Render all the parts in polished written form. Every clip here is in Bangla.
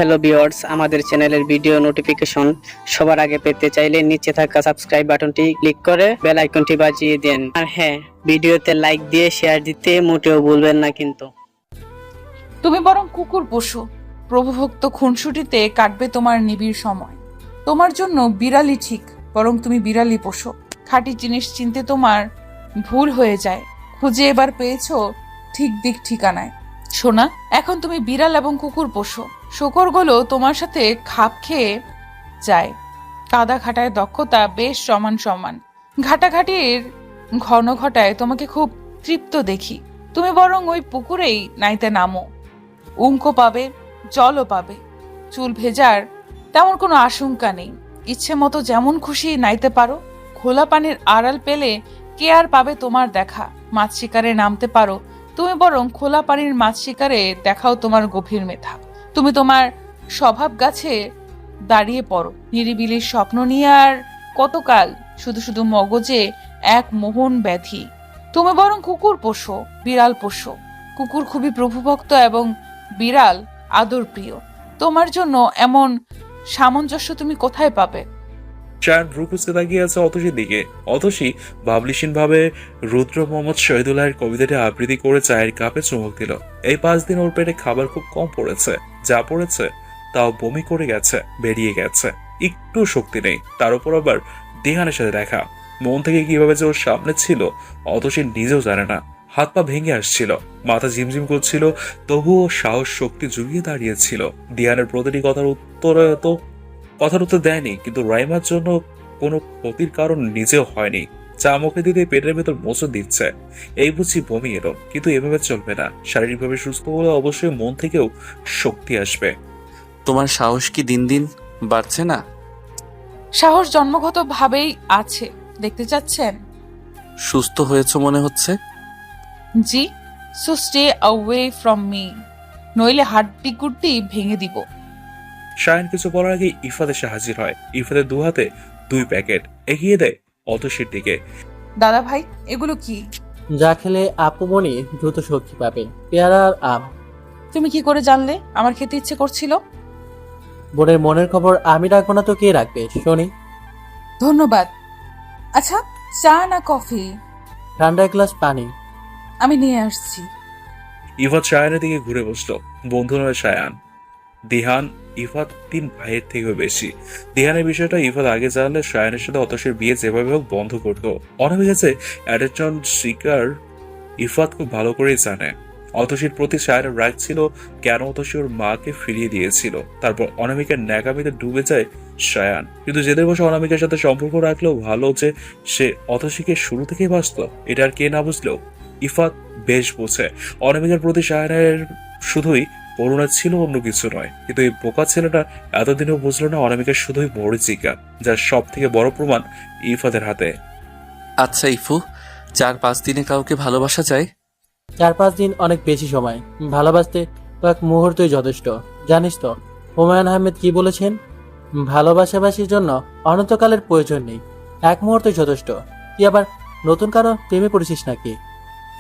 হ্যালো ভিউয়ার্স, আমাদের চ্যানেলের ভিডিও নোটিফিকেশন সবার আগে পেতে চাইলে নিচে থাকা সাবস্ক্রাইব বাটনটি ক্লিক করে বেল আইকনটি বাজিয়ে দেন। আর হ্যাঁ, ভিডিওতে লাইক দিয়ে শেয়ার দিতে মোটেও ভুলবেন না কিন্তু। তুমি বরং কুকুর পোষো। প্রভুভক্ত খুনসুটিতে কাটবে তোমার নিবিড় সময়। তোমার জন্য বিড়ালই ঠিক, বরং তুমি বিড়ালই পোষো। খাঁটি জিনিস চিনতে তোমার ভুল হয়ে যায়, খুঁজে এবার পেয়েছো ঠিক দিক ঠিকানায়। সোনা, এখন তুমি বিড়াল এবং কুকুর পোষো। শূকরগুলো তোমার সাথে খাপ খেয়ে যায়। কাদা ঘাটায় দক্ষতা বেশ সমান সমান। ঘাটাঘাটির ঘন ঘটায় তোমাকে খুব তৃপ্ত দেখি। তুমি বরং ওই পুকুরেই নাইতে নামো। উঙ্কো পাবে, জলও পাবে। চুল ভেজার তেমন কোনো আশঙ্কা নেই। ইচ্ছে মতো যেমন খুশি নাইতে পারো। খোলা পানির আড়াল পেলে কে আর পাবে তোমার দেখা। মাছ শিকারে নামতে পারো। তুমি বরং খোলা পানির মাছ শিকারে দেখাও তোমার গভীর মেধা। তুমি তোমার স্বভাব গাছে দাঁড়িয়ে পড়ো। নিরিবিলির স্বপ্ন নিয়ে আর কতকাল শুধু শুধু মগজে এক মোহন ব্যাধি। তুমি বরং কুকুর পোষো, বিড়াল পোষো। কুকুর খুবই প্রভুভক্ত এবং বিড়াল আদর প্রিয়। তোমার জন্য এমন সামঞ্জস্য তুমি কোথায় পাবে? চায়ন ভ্রু কুঁচকে তাকিয়ে আছে অতসীর দিকে। অতসী ভাবলিসীন ভাবে রুদ্র মোহাম্মদ শহীদুল্লাহের কবিতাটি আবৃত্তি করে চায়ের কাপে চুমুক দিল। এই 5 দিন ওর পেটে খাবার খুব কম পড়েছে, যা পড়েছে তাও বমি করে গেছে, বেরিয়ে গেছে, একটু শক্তি নেই। তার উপর আবার দিহানের সাথে দেখা। মন থেকে কিভাবে যে ওর সামনে ছিল অতসী নিজেও জানে না। হাত পা ভেঙে আসছিল, মাথা ঝিমঝিম করছিল, তবুও সাহস শক্তি জুগিয়ে দাঁড়িয়েছিল। দিহানের প্রতিটি কথার উত্তর দেয়নি, কিন্তু রাইমার জন্য কোনো ক্ষতির কারণ নিজেও হয়নি। চা মুখে দিতে পেটের ভেতর মোচড় দিচ্ছে। এই বুঝি বমি এলো, কিন্তু এভাবে চলবে না। শারীরিকভাবে সুস্থ হলে অবশ্যই মন থেকেও শক্তি আসবে। তোমার সাহস কি দিন দিন বাড়ছে না? সাহস জন্মগত ভাবেই আছে, দেখতে চাচ্ছেন? সুস্থ হয়েছে মনে হচ্ছে। জি, so stay away from me, নইলে হাড্ডি গুড্ডি ভেঙে দিব। শায়ন কিছু বলার আগে ইফাত এসে হাজির হয়। ইফাতের 2 হাতে 2 প্যাকেট এগিয়ে দেয় অতসীর দিকে। দাদা ভাই, এগুলো কি? যা খেলে আপুমনি দ্রুত শক্তি পাবে। পেয়ারা আর আম। তুমি কি করে জানলে আমার খেতে ইচ্ছে করছিল? বোনের মনের খবর আমি রাখবো না তো কে রাখবে শুনি। ধন্যবাদ। আচ্ছা, চা না কফি? ঠান্ডা এক গ্লাস পানি। আমি নিয়ে আসছি। ইফাত শায়ানের দিকে ঘুরে বসলো। বন্ধু নয় শায়ান, দিহান ইফাত 3 ভাইয়ের থেকেও বেশি। দিহানের বিষয়টা ইফাত আগে জানলে শায়ানের সাথে অতসীর বিয়ে যেভাবে হোক বন্ধ করতো। অনেক কাছে অ্যাটেনশন শিকার ইফাত খুব ভালো করেই জানে অতসীর প্রতি শায়ানের রাগ ছিল কেন অতসী ওর মাকে ফিরিয়ে দিয়েছিল। তারপর অনামিকার ন্যাকামিতে ডুবে যায় শায়ান, কিন্তু জেদের বসে অনামিকার সাথে সম্পর্ক রাখলেও ভালো যে সে অতসীকে শুরু থেকেই বাঁচত, এটা আর কে না বুঝলেও ইফাত বেশ বোঝে। অনামিকার প্রতি শায়ানের শুধুই করুণা ছিল, অন্য কিছু নয়। কিন্তু এই বোকা ছেলেটা এতদিনেও বুঝলো না অনামিকা শুধুই মরিচিকা, যার সব থেকে বড় প্রমাণ ইফাতের হাতে। আচ্ছা ইফু, 4-5 দিনে কাউকে ভালোবাসা যায়? 4-5 দিন অনেক বেশি সময়। ভালোবাসতে কয়েক মুহূর্তই যথেষ্ট। জানিস তো হুমায়ুন আহমেদ কি বলেছেন? ভালোবাসাবাসির জন্য অনন্তকালের প্রয়োজন নেই, 1 মুহূর্তই যথেষ্ট। তুই আবার নতুন কারো প্রেমে পড়েছিস নাকি?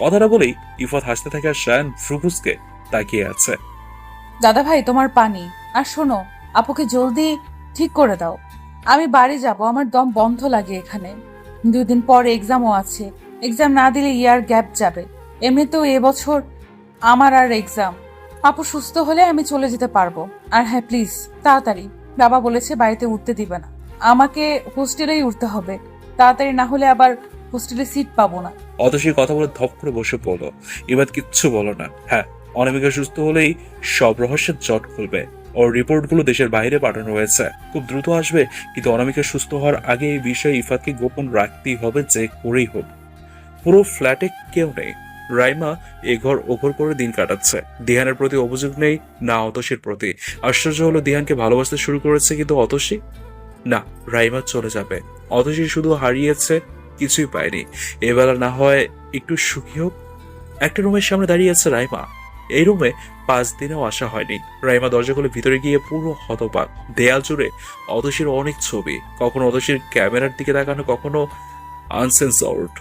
কথাটা বলেই ইফাত হাসতে থাকে আর শায়ান ফ্রুকুসকে তাকিয়ে আছে। দাদা ভাই, তোমার পানি। আর শোনো, আপুকে জলদি ঠিক করে দাও। আমি বাড়ি যাব, আমার দম বন্ধ লাগে এখানে। 2 দিন পর এক্সামও আছে। এক্সাম না দিলে ইয়ার গ্যাপ যাবে। এমনিতেও এবছর আমার আর এক্সাম। আপু সুস্থ হলে আমি চলে যেতে পারবো। আর হ্যাঁ, প্লিজ তাড়াতাড়ি। বাবা বলেছে বাড়িতে উঠতে দিবে না, আমাকে হোস্টেলেই উঠতে হবে। তাড়াতাড়ি না হলে আবার হোস্টেলে সিট পাবো না। অতসী কথা বলে ধপ করে বসে পড়লো। এবার কিচ্ছু বলো না। হ্যাঁ, অনামিকা সুস্থ হলেই সব রহস্যের জট খুলবে। ওর রিপোর্টগুলো দেশের বাইরে পাঠানো হয়েছে, খুব দ্রুত আসবে। কিন্তু অনামিকা সুস্থ হওয়ার আগে এই বিষয়ে ইফাতকে গোপন রাখতেই হবে, যে করেই হোক। পুরো ফ্ল্যাটে কেউ নেই। রাইমা এঘর ওঘর করে দিন কাটাচ্ছে। দিহানের প্রতি অভিযোগ নেই, না অতসীর প্রতি। আশ্চর্য হলো দিহানকে ভালোবাসতে শুরু করেছে, কিন্তু অতসী না। রাইমা চলে যাবে, অতসী শুধু হারিয়েছে, কিছুই পায়নি। এবেলা না হয় একটু সুখী হোক। একটা রুমের সামনে দাঁড়িয়ে আছে রাইমা। এই রুমে 5 দিনেও আসা হয়নি। রাইমা দরজা খুলে ভিতরে গিয়ে পুরো হতবাক। দেয়াল জুড়ে অতসীর অনেক ছবি, কখনো অতসীর ক্যামেরার দিকে তাকানো, কখনো আনসেন্সর্ড।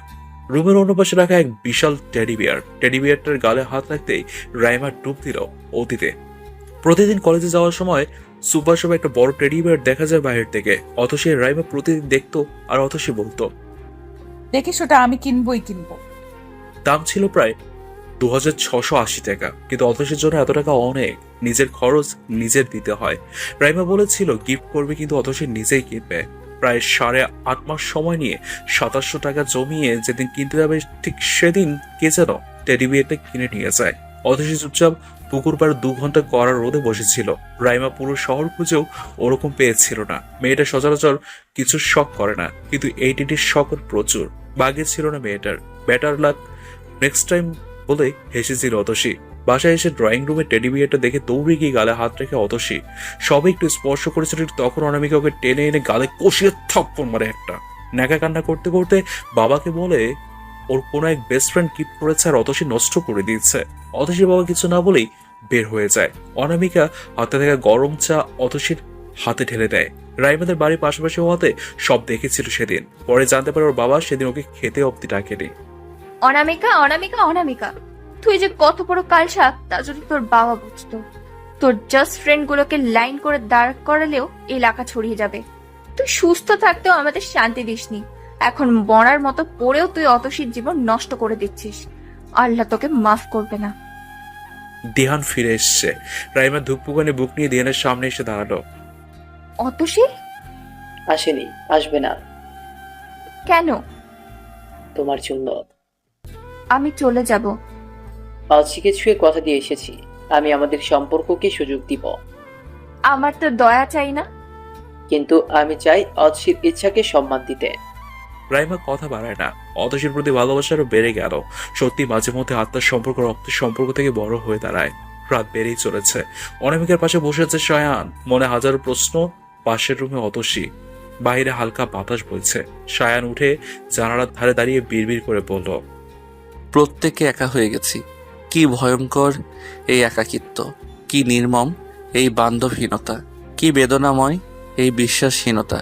রুমের অন্য পাশে রাখা এক বিশাল টেডি বিয়ার। টেডি বিয়ারটার গালে হাত রাখতেই রাইমা ডুব দিল অতীতে। প্রতিদিন কলেজে যাওয়ার সময় সুপার শপে একটা বড় টেডি বিয়ার দেখা যায় বাইরে থেকে। অতসী আর রাইমা প্রতিদিন দেখতো আর অতসী বলতো দেখিস ওটা আমি কিনবই কিনবো। দাম ছিল প্রায় 2680 টাকা, কিন্তু অতসীর জন্য এত টাকা অনেক। নিজের খরচ নিজের দিতে হয়। রাইমা বলেছিল গিফট করবে, কিন্তু অতসী নিজেই কিনবে। প্রায় 8.5 মাস সময় নিয়ে 2700 টাকা জমিয়ে যেদিন কিনতে যাবে ঠিক সেদিন কে যেন টেডি বিয়ারটা কিনে নিয়ে যায়। অতসী চুপচাপ পুকুর পাড়ে 2 ঘন্টা কড়া রোদে বসেছিল। রাইমা পুরো শহর খুঁজেও ওরকম পেয়েছিল না। মেয়েটা সচরাচর কিছু শখ করে না, কিন্তু এই টিটির শখ ওর প্রচুর। বাগে ছিল না মেয়েটার। বেটার লাক নেক্সট টাইম বলে হেসেছিল অতসী। বাসায় এসে ড্রয়িং রুমে টেডি বিয়ারটা দেখে দৌড়ে গিয়ে গালে হাত রেখে অতসী সবে একটু স্পর্শ করেছিল, তখন অনামিকা ওকে টেনে এনে গালে কষিয়ে থাপ্পড় মারে একটা। ন্যাকা কান্না করতে করতে বাবাকে বলে ওর কোনো এক বেস্ট ফ্রেন্ড গিফট করেছে আর অতসী নষ্ট করে দিচ্ছে। অতসীর বাবা কিছু না বলেই বের হয়ে যায়। অনামিকা হাতে থাকা গরম চা অতসীর হাতে ঢেলে দেয়। রাইমাদের বাড়ির পাশাপাশি হওয়াতে সব দেখেছিল সেদিন। পরে জানতে পারে ওর বাবা সেদিন ওকে খেতে অব্দি ডাকেনি। অনামিকা, অনামিকা, অনামিকা, তুই যে কত বড় কালসাপ তা যদি তোর বাবা বুঝতো। তোর জাস্ট ফ্রেন্ড গুলোকে লাইন করে দাঁড় করালেও এলাকা ছড়িয়ে যাবে। তুই সুস্থ থাকতেও আমাদের শান্তি দিসনি, এখন মরার মতো পড়েও তুই অতসীর জীবন নষ্ট করে দিচ্ছিস। আল্লাহ তোকে মাফ করবে না। দিহান ফিরে এসছে। রাইমা ধূপপুকানে বুক নিয়ে দিহানের সামনে এসে দাঁড়ালো। অতসী আসেনি, আসবে না। কেন? তোমার জন্য। আমি চলে যাব। অতসীকে ছুঁয়ে কথা দিয়ে এসেছি, আমি আমাদের সম্পর্ককে সুযোগ দিব। আমার তো দয়া চাই না। কিন্তু আমি চাই অতসীর ইচ্ছাকে সম্মান দিতে। রাইমা কথা বাড়ায় না। অতসীর প্রতি ভালোবাসা আরো বেড়ে গেল। সত্যি মাঝে মধ্যে আত্মার সম্পর্ক রক্তের সম্পর্ক থেকে বড় হয়ে দাঁড়ায়। রাত বেড়েই চলেছে। অনামিকার পাশে বসে আছে সায়ান। মনে হাজারো প্রশ্ন। পাশের রুমে অতসী। বাইরে হালকা বাতাস বইছে। সায়ান উঠে জানালার ধারে দাঁড়িয়ে বিড়বিড় করে বলল, প্রত্যেকে একা হয়ে গেছি। কি ভয়ঙ্কর এই একাকিত্ব, কি নির্মম এই বান্ধবহীনতা, কি বেদনাময় এই বিশ্বাসহীনতা।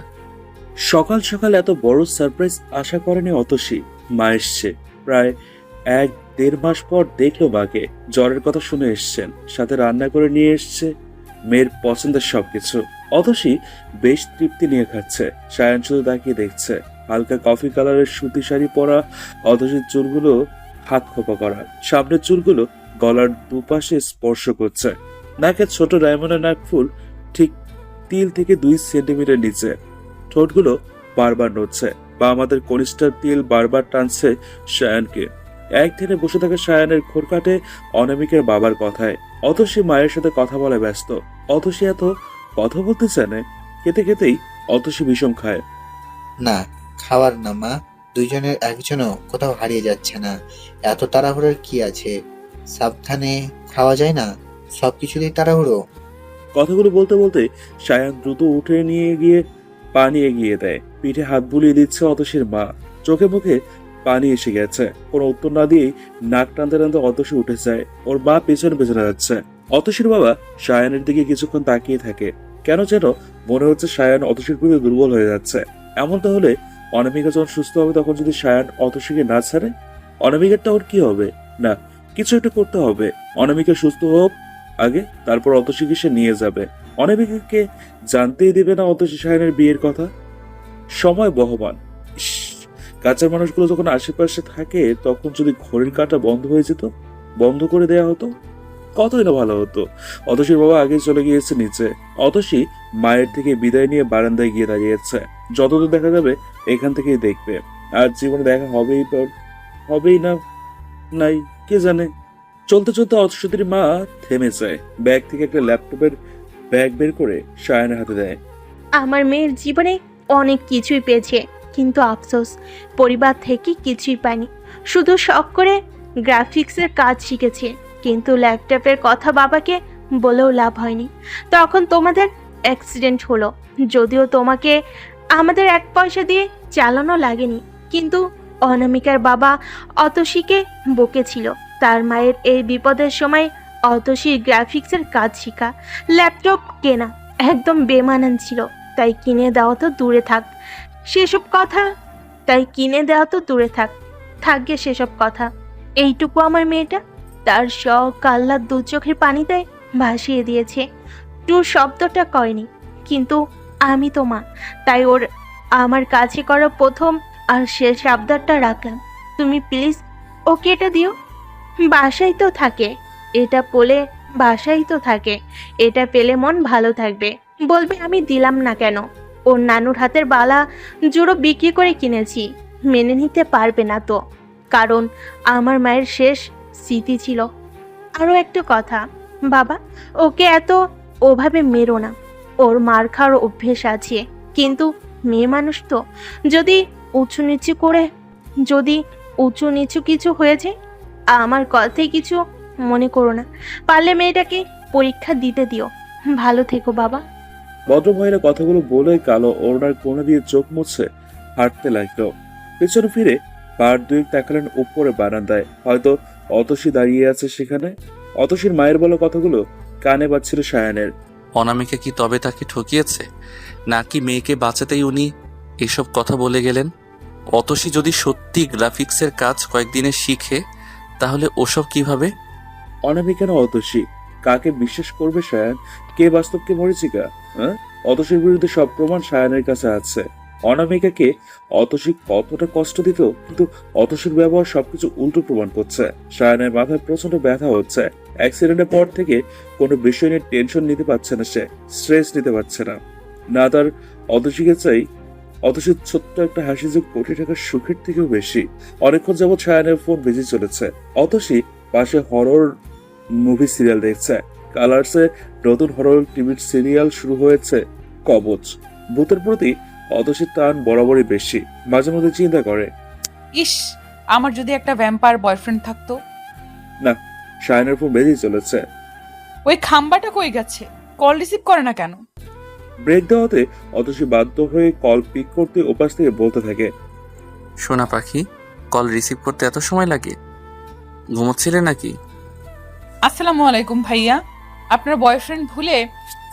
সকাল সকাল এত বড় সারপ্রাইজ আশা করেনি অতসী। মা এসছে প্রায় 1-1.5 মাস পর দেখলো মাকে। জ্বরের কথা শুনে এসছেন, সাথে রান্না করে নিয়ে এসছে মেয়ের পছন্দের সবকিছু। অতসী বেশ তৃপ্তি নিয়ে খাচ্ছে। সায়ান শুধু তাকিয়ে দেখছে। হালকা কফি কালারের সুতি শাড়ি পরা অতসীর চুলগুলো হাত খোপা করা, সামনের চুলগুলো গলার দুপাশে স্পর্শ করছে। নাকের ছোট ডায়মন্ডের নাকফুল ঠিক তিল থেকে 2 সেন্টিমিটার নিচে। ঠোঁটগুলো বারবার নড়ছে, বা আমাদের কনিষ্ঠার তিল বারবার টানছে সায়ানকে। এক ধ্যানে বসে থাকা সায়ানের ঘোর কাটে অনামিকার বাবার কথায়। অতসী মায়ের সাথে কথা বলে ব্যস্ত। অতসী এত কথা বলতে জানে। খেতে খেতেই অতসী বিষম খায়। না, খাওয়ার না মা, দুইজনের একজনও কোথাও হারিয়ে যাচ্ছে না। এত তাড়াহুড়োর কি আছে? সাবধানে খাওয়া যায় না? সবকিছুতেই তাড়াহুড়ো। কথাগুলো বলতে বলতে সায়ান দ্রুত উঠে নিয়ে গিয়ে পানি এগিয়ে দেয়। পিঠে হাত বুলিয়ে দিচ্ছে অতসীর মা। চোখে মুখে পানি এসে গেছে। কোনো উত্তর না দিয়েই নাক টানতে টানতে অতসী উঠে যায়। ওর মা পেছনে পেছনে যাচ্ছে। অতসীর বাবা সায়ানের দিকে কিছুক্ষণ তাকিয়ে থাকে। কেন যেন মনে হচ্ছে সায়ান অতসীর প্রতি দুর্বল হয়ে যাচ্ছে। এমনটা হলে অনামিকা যখন সুস্থ হবে, তখন যদি সায়ান অতসীকে না ছাড়ে, অনামিকারটা ওর কি হবে? না, কিছু একটা করতে হবে। অনামিকা সুস্থ হোক আগে, তারপর অতসীকে সে নিয়ে যাবে। অনামিকাকে জানতেই দেবে না অতসী সায়ানের বিয়ের কথা। সময় বহমান। ইস, কাছের মানুষগুলো যখন আশেপাশে থাকে, তখন যদি ঘড়ির কাঁটা বন্ধ হয়ে যেত, বন্ধ করে দেয়া হতো, কতই না ভালো হতো। অতসীর বাবা আগে চলে গিয়েছে নিচে। অতসী মায়ের থেকে বিদায় নিয়ে বারান্দায় গিয়ে দাঁড়িয়েছে। যতদূর দেখা যাবে এখান থেকেই দেখবে। আর জীবনে দেখা হবেই না, নাই কে জানে। চলতে চলতে অতসীর মা থেমে যায়। ব্যাগ থেকে একটা ল্যাপটপের ব্যাগ বের করে সায়ানের হাতে দেয়। আমার মেয়ের জীবনে অনেক কিছুই পেয়েছে, কিন্তু আফসোস পরিবার থেকে কিছুই পায়নি। শুধু শখ করে গ্রাফিক্সের কাজ শিখেছে, কিন্তু ল্যাপটপের কথা বাবাকে বলেও লাভ হয়নি। তখন তোমাদের অ্যাক্সিডেন্ট হলো। যদিও তোমাকে আমাদের 1 পয়সা দিয়ে চালানো লাগেনি, কিন্তু অনামিকার বাবা অতসীকে বকেছিল। তার মায়ের এই বিপদের সময় অতসীর গ্রাফিক্সের কাজ শেখা, ল্যাপটপ কেনা একদম বেমানান ছিল। তাই কিনে দেওয়া তো দূরে থাক সেসব কথা। থাকবে সেসব কথা। এইটুকু আমার মেয়েটা, তার শখ আহ্লাদ 2 চোখের পানিতে ভাসিয়ে দিয়েছে, টু শব্দটা কয়নি। কিন্তু আমি তো মা, তাই ওর আমার কাছে করা প্রথম আর শেষ আবদারটা রাখলাম। তুমি প্লিজ ওকে এটা দিও। বাসায় তো থাকে, এটা বলে বাসায় তো থাকে, এটা পেলে মন ভালো থাকবে। বলবে আমি দিলাম না কেন। ওর নানুর হাতের বালা জোড়ো বিক্রি করে কিনেছি, মেনে নিতে পারবে না তো, কারণ আমার মায়ের শেষ স্মৃতি ছিল। আরও একটা কথা বাবা, ওকে এত ওভাবে মেরো না, ওর মার খাওয়ার অভ্যেস আছে। কিন্তু মেয়ে মানুষ তো, যদি উঁচু নিচু কিছু হয়েছে, আমার কথাই কিছু মনে করো না। পারলে মেয়েটাকে পরীক্ষা দিতে দিও। ভালো থেকো বাবা। ভদ্রমহিলা কথাগুলো বলে কালো ওড়নার কোণা দিয়ে চোখ মুছে হাঁটতে লাগলো। পেছনে ফিরে বার দুই তাকালেন উপরে বারান্দায়, হয়তো অতসী দাঁড়িয়ে আছে সেখানে। অতসীর মায়ের বলা কথাগুলো কানে বাজছিল সায়ানের। অনামিকা কি তবে তাকে ঠকিয়েছে, নাকি মেয়েকে বাঁচাতেই উনি এসব কথা বলে গেলেন? অতসী যদি সত্যি গ্রাফিক্সের কাজ কয়েকদিনে শিখে, তাহলে ওসব কিভাবে? অনামিকা না অতসী, কাকে বিশ্বাস করবে সায়ান? কে বাস্তব কে মরিচিকা? হ্যাঁ, অতসীর বিরুদ্ধে সব প্রমাণ সায়ানের কাছে আছে। অনামিকাকে অতসী কতটা কষ্ট দিত, কিন্তু অতসীর ব্যবহার সবকিছু উল্টো প্রমাণ করছে। সায়ানের মাথায় প্রচন্ড ব্যথা হচ্ছে। অ্যাক্সিডেন্টের পর থেকে কোনো বিষয় নিয়ে টেনশন নিতে পারছে না, সে স্ট্রেস নিতে পারছে না। না তার অতসীকে চাই, অতসীর ছোট্ট একটা হাসি যে কোটি টাকার সুখের থেকেও বেশি। অনেকক্ষণ যাবৎ সায়ানের ফোন বেজে চলেছে। অতসী পাশে হরর মুভি সিরিয়াল দেখছে। কালার্সে নতুন হরর টিভির সিরিয়াল শুরু হয়েছে কবচ। ভূতের প্রতি অতসীর টান বরাবরই বেশি। মাঝে মধ্যে চিন্তা করে, ইস, আমার যদি একটা ভ্যাম্পায়ার বয়ফ্রেন্ড থাকতো। না, সায়নের ফোন বেজেই চলেছে। ওই খাম্বাটা কই গেছে? কল রিসিভ করে না কেন? ব্রেক দেওয়াতে অতসী বাধ্য হয়ে কল পিক করতে ওপাশ থেকে বলতে থাকে, সোনা পাখি, কল রিসিভ করতে এত সময় লাগে? ঘুমোচ্ছিলে নাকি? আসসালামু আলাইকুম ভাইয়া, আপনার বয়ফ্রেন্ড ভুলে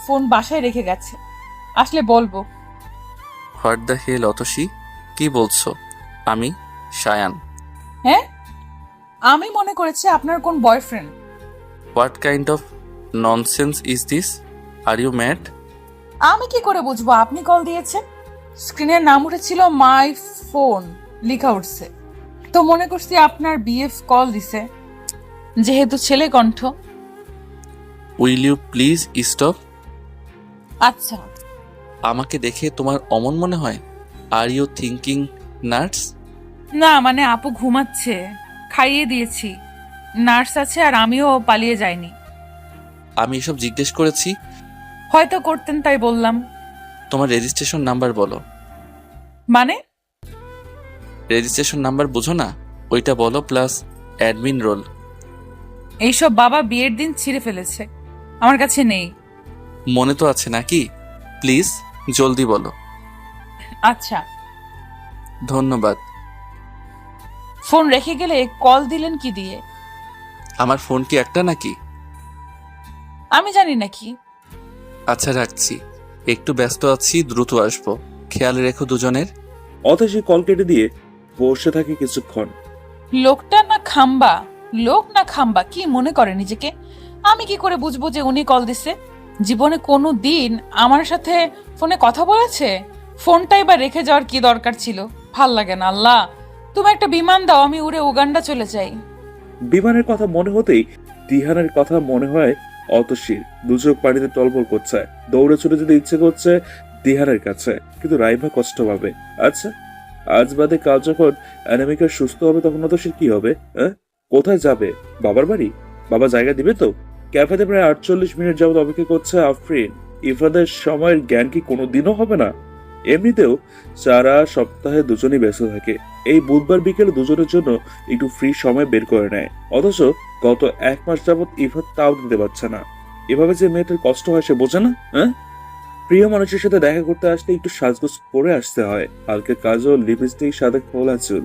ফোন বাসায় রেখে গেছে, আসলে বলবো। হোয়াট দ্য হেল অতসী, কি বলছো? আমি সায়ান। হ্যাঁ, আমি মনে করেছি আপনার কোন boyfriend. What kind of nonsense is this? Are you mad? আমি কি করে বুঝবো আপনি কল দিয়েছেন? স্ক্রিনের নাম উঠেছিল মাই ফোন লেখা উঠছে, তো মনে করছি আপনার বিএফ কল দিছে, যেহেতু ছেলে কণ্ঠ। Will you please stop? আচ্ছা, আমাকে দেখে তোমার অমন মনে হয়? Are you thinking nurse? না মানে আপু ঘুমাচ্ছে, খাইয়ে দিয়েছি, নার্স আছে আর আমিও পালিয়ে যাইনি। আমি এসব জিজ্ঞেস করেছি? হয়তো করতেন তাই বললাম। তোমার রেজিস্ট্রেশন নাম্বার বলো। মানে? রেজিস্ট্রেশন নাম্বার বুঝো না? ওইটা বলো, প্লাস অ্যাডমিন রোল। এইসব বাবা বিয়ের দিন ছিঁড়ে ফেলেছে, আমার কাছে নেই। মনে তো আছে নাকি? প্লিজ জলদি বলো। আচ্ছা, ধন্যবাদ। ফোন রেখে গেলে কল দিলেন কি দিয়ে? আমার ফোন কি একটা নাকি? আমি জানি নাকি। আচ্ছা রাখছি, একটু ব্যস্ত আছি, দ্রুত আসবো, খেয়াল রেখো দুজনের। অতসী কল কেটে দিয়ে বসে থাকে কিছুক্ষণ। লোকটা না খাম্বা, লোক না খাম্বা, কি মনে করে নিজেকে? আমি কি করে বুঝবো যে উনি কল দিছে? জীবনে কোনো দিন আমার সাথে ফোনে কথা বলেছে? ফোনটাই বা রেখে যাওয়ার কি দরকার ছিল? ভাল লাগে না। আল্লাহ, তুমি একটা বিমান দাও, আমি উড়ে উগান্ডা চলে যাই। বিমানের কথা মনে হতেই দিহানের কথা মনে হয় অতসীর। দু চোখ পানিতে টলবল করছে। দৌড়ে ছুটে যেতে ইচ্ছে করছে দিহানের কাছে, কিন্তু রাইমা কষ্ট পাবে। আচ্ছা, আজ বাদে কাল যখন অনামিকা সুস্থ হবে তখন অতসীর কি হবে? কোথায় যাবে? বাবার বাড়ি? বাবা জায়গা দিবে তো? ক্যাফেতে প্রায় 48 মিনিট যাবত অপেক্ষা করছে আফরিন। ইফরাদের সময়ের জ্ঞান কি কোনোদিনও হবে না? এমনিতেও সারা সপ্তাহে দুজনই ব্যস্ত থাকে। এই বুধবার বিকেলে দুজনের জন্য একটু ফ্রি সময় বের করে নেয়। অথচ গত 1 মাস যাবত ইফরাত তাও দিতে পারছে না। এভাবে যে মেয়েটার কষ্ট হয় সে বোঝে না? প্রিয় মানুষের সাথে দেখা করতে আসলে একটু সাজগোজ করে আসতে হয়। হালকা কাজল, লিপস্টিক, সাদা খোলা চুল,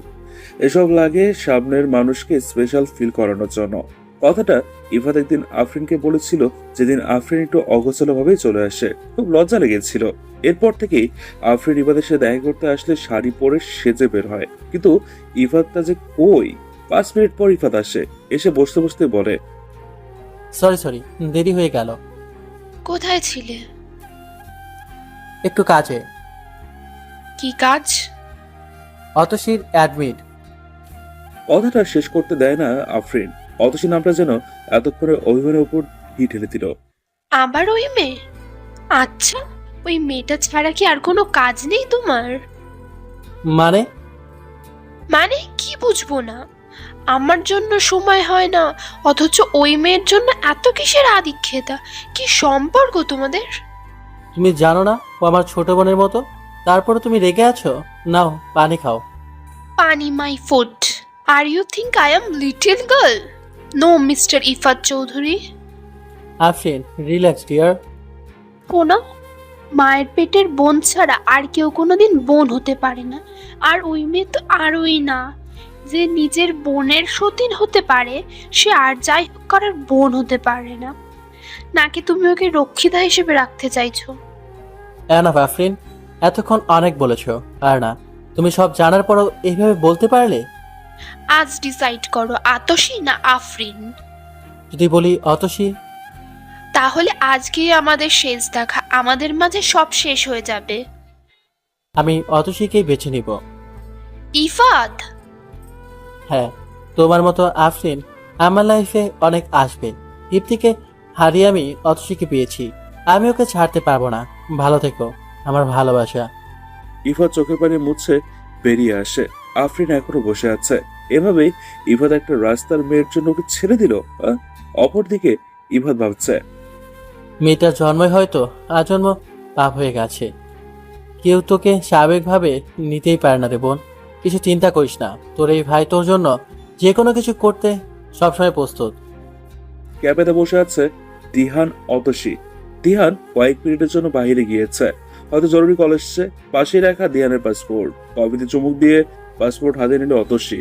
এসব লাগে সামনের মানুষকে স্পেশাল ফিল করানোর জন্য। কথাটা ইফাত একদিন আফরিনকে বলেছিল, যেদিন আফরিন একটু অগোছালো ভাবে চলে আসে। খুব লজ্জা লেগেছিল। এরপর থেকেই আফরিন ইফাতের সাথে দেখা করতে আসলে শাড়ি পরে সেজে বের হয়। কিন্তু ইফাতটা যে কই? 5 মিনিট পর ইফাত আসে। এসে বসতে বসতে বলে, সরি দেরি হয়ে গেল। কোথায় ছিলে? একটু কাজে। কি কাজ? অতসীর অ্যাডমিট। কথাটা শেষ করতে দেয় না আফরিন। অতসী নামটা যেন এতক্ষণে অভিমানের উপর ঘি ঢেলে দিল। আবার ওই মেয়ে? আচ্ছা, ওই মেয়েটা ছাড়া কি আর কোনো কাজ নেই তোমার? মানে? মানে কি বুঝবো না? আমার জন্য সময় হয় না, অথচ ওই মেয়ের জন্য এত কিসের আদিক্ষেতা? কি সম্পর্ক তোমাদের? তুমি জানো না ও আমার ছোট বোনের মতো, তারপরে তুমি রেগে আছো? নাও পানি খাও। পানি my food? Are you think I am little girl? No mister Ifat Chowdhury. Afrin relax dear. কোনো মায়ের পেটের বোন ছাড়া আর কেউ কোনোদিন বোন হতে পারে না। আর ওই মেয়ে তো আরোই না, যে নিজের বোনের সতীন হতে পারে সে আর যাই হোক কারোর বোন হতে পারে না। নাকি তুমি ওকে রক্ষিতা হিসেবে রাখতে চাইছো? এনাফ আফরিন, এতক্ষণ অনেক বলেছো। আর না, তুমি সব জানার পরও এইভাবে বলতে পারলে? আজ ডিসাইড করো, আতশী না আফরিন। যদি বলি অতসী? তাহলে আজকেই আমাদের শেষ দেখা, আমাদের মাঝে সব শেষ হয়ে যাবে। আমি অতসীকেই বেছে নিব। ইফাত, হ্যাঁ, তোমার মতো আফরিন আমার লাইফে অনেক আসবে। দীপ্তিকে হারিয়ে আমি অতসীকে পেয়েছি, আমি ওকে ছাড়তে পারবো না। ভালো থেকো আমার ভালোবাসা। ইফাত চোখের পানি মুছছে বেরিয়ে আসে। আফরিন এখনো বসে আছে। এভাবেই ইফাত একটা রাস্তার মেয়ের জন্য ওকে ছেড়ে দিল। অপরদিকে ইফাত ভাবছে, মেয়েটার জন্মই হয়তো আজন্ম পাপ হয়ে গেছে। কেউ তোকে স্বাভাবিকভাবে নিতেই পারে না রে বোন। কিছু চিন্তা করিস না, তোর এই ভাই তোর জন্য যে কোনো কিছু করতে সবসময় প্রস্তুত। ক্যাবেতে বসে আছে দিহান, অতসী। দিহান কয়েক মিনিটের জন্য বাইরে গিয়েছে, হয়তো জরুরি কল এসছে। পাশে রাখা দিহানের পাসপোর্ট। কবিতে চুমুক দিয়ে পাসপোর্ট হাতে নিল অতসী।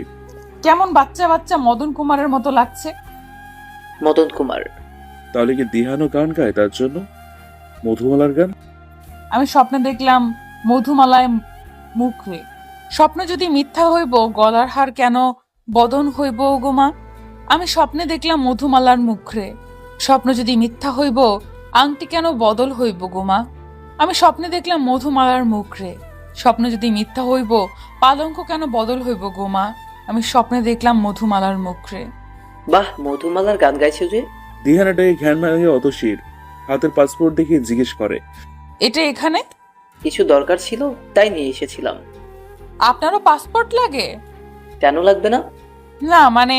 কেমন বাচ্চা বাচ্চা মদন কুমারের মতো লাগছে। মদন কুমার? তাহলে কি দিহানও গান গায় তার জন্য? মধুমালার গান? আমি স্বপ্নে দেখলাম মধুমালায় মুখরে। স্বপ্ন যদি মিথ্যা হইব, গলার হার কেন বদন হইব গোমা? আমি স্বপ্নে দেখলাম মধুমালার মুখরে। স্বপ্ন যদি মিথ্যা হইব, আংটি কেন বদল হইব গোমা? আমি স্বপ্নে দেখলাম মধুমালার মুখরে। স্বপ্ন যদি মিথ্যা হইব, পালঙ্ক কেন বদল হইব গোমা? আমি স্বপ্নে দেখলাম মধুমালার মুখরে। বাহ, মধুমালার গান গাইছে যে। দিহান এটাকে ঘ্যান ভাঙে অতসীর হাতের পাসপোর্ট দেখে জিজ্ঞেস করে, এটা এখানে? কিছু দরকার ছিল তাই নিয়ে এসেছিলাম। আপনারও পাসপোর্ট লাগে? কেন লাগবে না? না মানে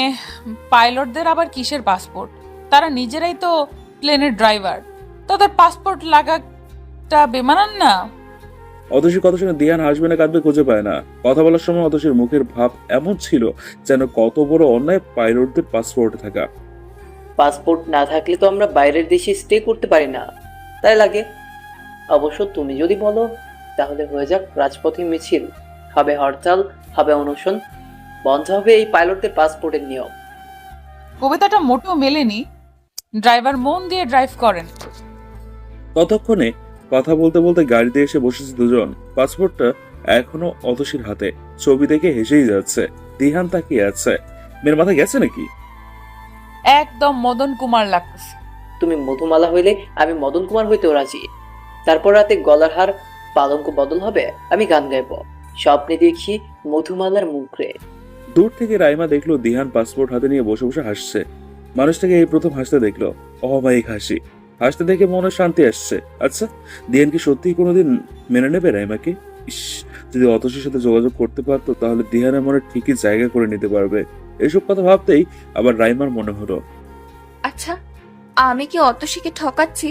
পাইলটদের আবার কিসের পাসপোর্ট? তারা নিজেরাই তো প্লেনের ড্রাইভার, তাদের পাসপোর্ট লাগাটা বেমানান না? অতসীর কথা শুনে দিহান হাসবে না কাঁদবে খুঁজে পায় না। কথা বলার সময় অতসীর মুখের ভাব এমন ছিল যেন কত বড় অন্যায় পাইলটদের পাসপোর্টে থাকা। পাসপোর্ট না থাকলে তো আমরা বাইরের দেশে স্টে করতে পারি না, তাই লাগে। অবশ্য তুমি যদি বলো তাহলে হয়ে যাক রাজপথে মিছিল, হবে হরতাল, হবে অনশন, বন্ধ হবে এই পাইলটদের পাসপোর্টের নিয়ম। কবিতাটা মোটেও মেলেনি। ড্রাইভার মন দিয়ে ড্রাইভ করেন। ততক্ষণে কথা বলতে বলতে গাড়িতে এসে বসেছে দুজন। পাসপোর্টটা এখনো অতসীর হাতে। ছবি দেখে হেসেই যাচ্ছে। দিহান তাকিয়ে আছে। মেয়ের মাথা গেছে নাকি? একদম মদন কুমার লাগতেছে। তুমি মধুমালা হইলে আমি মদন কুমার হইতেও রাজি। তারপর রাতে গলার হার পালঙ্ক বদল হবে, আমি গান গাইব। স্বপ্নে দেখি মধুমালার মুখরে। দূর থেকে রাইমা দেখলো দিহান পাসপোর্ট হাতে নিয়ে বসে বসে হাসছে। মানুষটাকে এই প্রথম হাসতে দেখলো, অমায়িক হাসি। হাসতে দেখে মনে শান্তি আসছে। আচ্ছা, দিহান কি সত্যিই কোনোদিন মেনে নেবে রাইমাকে? ইস, যদি অতসীর সাথে যোগাযোগ করতে পারতো তাহলে দিহানের মনে ঠিকই জায়গা করে নিতে পারবে। এসব কথা ভাবতেই আবার রাইমার মনে হলো, আচ্ছা, আমি কি অতসীকে ঠকাচ্ছি?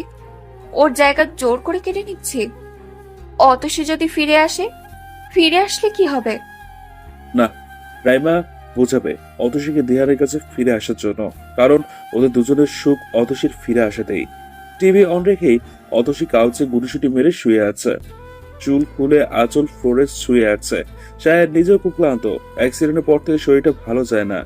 ওর জায়গা জোর করে কেড়ে নিচ্ছি? অতসী যদি ফিরে আসলে কি হবে? না, রাইমা বোঝাবে অতসীকে দিহানের কাছে ফিরে আসার জন্য। কারণ ওদের দুজনের সুখ অতসীর ফিরে আসাতেই। টিভি অন রেখেই অতসী কাউচে গুটিসুটি মেরে শুয়ে আছে। চুল খুলে আঁচল ফ্লোরে শুয়ে আছে। শায়দ নিজেও খুব ক্লান্ত। অ্যাক্সিডেন্টের পর থেকে শরীরটা ভালো যায় না।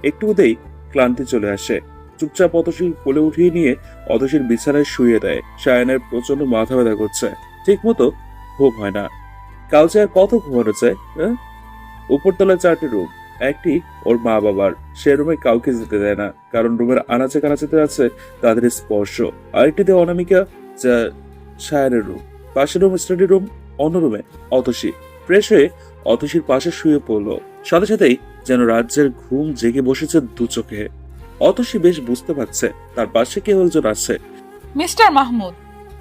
একটুতেই ক্লান্তি চলে আসে। চুপচাপ অতসীর কোলে উঠিয়ে নিয়ে অতসীর বিছানায় শুয়ে দেয়। শায়নের প্রচন্ড মাথা ব্যথা করছে, ঠিক মতো ঘুম হয় না। কাউচে আর কত ঘুমানো চায়? উপরতলায় 4টি রুম, একটি ওর মা বাবার। সে রুমে কাউকে যেতে দেয় না, কারণ রুমের আনাচে কানাচেতে আছে তাদের স্পর্শ। আরেকটিতে অনামিকা, যা সায়ানের রুম। পাশের রুম স্টাডি রুম, অন্য রুমে অতসী। ফ্রেশ হয়ে অতসীর পাশে শুয়ে পড়লো। সাথে সাথেই যেন রাজ্যের ঘুম জেগে বসেছে দু চোখে। অতসী বেশ বুঝতে পারছে তার পাশে কেউ একজন আছে। মিস্টার মাহমুদ,